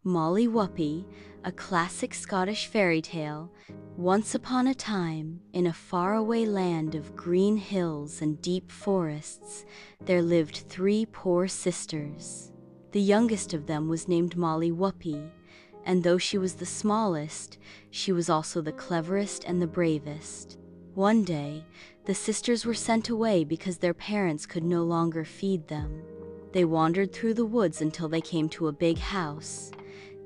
Molly Whuppie, a classic Scottish fairy tale. Once upon a time, in a faraway land of green hills and deep forests, there lived three poor sisters. The youngest of them was named Molly Whuppie, and though she was the smallest, she was also the cleverest and the bravest. One day, the sisters were sent away because their parents could no longer feed them. They wandered through the woods until they came to a big house.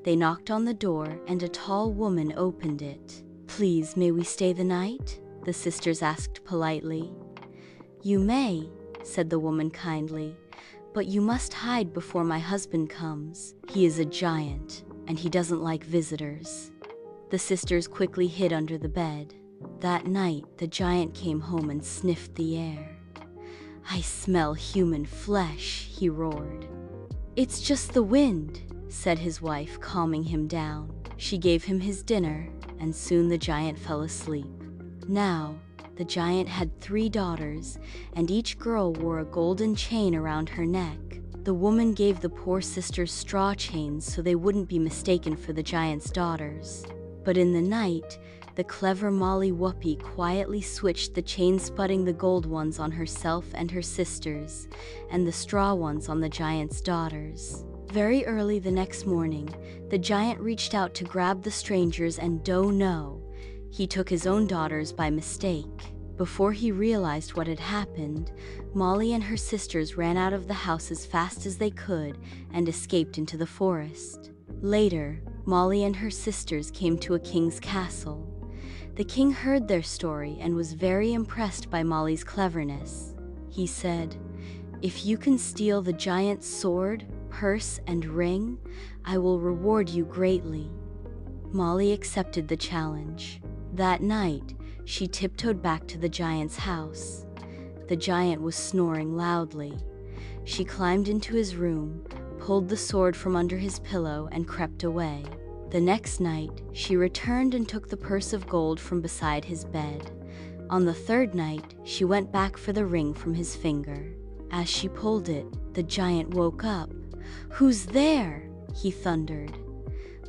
They knocked on the door, and a tall woman opened it. "Please, may we stay the night?" the sisters asked politely. "You may," said the woman kindly, "but you must hide before my husband comes. He is a giant, and he doesn't like visitors." The sisters quickly hid under the bed. That night, the giant came home and sniffed the air. "I smell human flesh," he roared. "It's just the wind," said his wife, calming him down. She gave him his dinner, and soon the giant fell asleep. Now, the giant had 3 daughters, and each girl wore a golden chain around her neck. The woman gave the poor sisters straw chains so they wouldn't be mistaken for the giant's daughters. But in the night, the clever Molly Whuppie quietly switched the chains, putting the gold ones on herself and her sisters, and the straw ones on the giant's daughters. Very early the next morning, the giant reached out to grab the strangers, and oh no, he took his own daughters by mistake. Before he realized what had happened, Molly and her sisters ran out of the house as fast as they could and escaped into the forest. Later, Molly and her sisters came to a king's castle. The king heard their story and was very impressed by Molly's cleverness. He said, "If you can steal the giant's sword, purse, and ring, I will reward you greatly." Molly accepted the challenge. That night, she tiptoed back to the giant's house. The giant was snoring loudly. She climbed into his room, pulled the sword from under his pillow, and crept away. The next night, she returned and took the purse of gold from beside his bed. On the third night, she went back for the ring from his finger. As she pulled it, the giant woke up. "Who's there?" he thundered.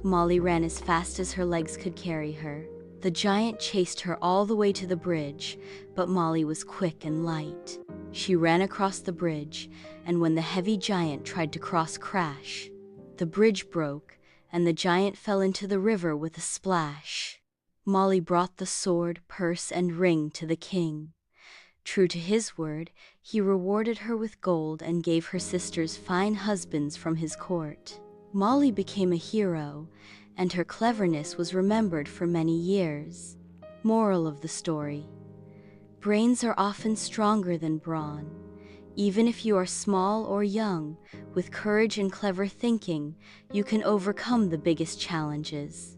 Molly ran as fast as her legs could carry her. The giant chased her all the way to the bridge, but Molly was quick and light. She ran across the bridge, and when the heavy giant tried to crash, the bridge broke, and the giant fell into the river with a splash. Molly brought the sword, purse, and ring to the king. True to his word, he rewarded her with gold and gave her sisters fine husbands from his court. Molly became a hero, and her cleverness was remembered for many years. Moral of the story: brains are often stronger than brawn. Even if you are small or young, with courage and clever thinking, you can overcome the biggest challenges.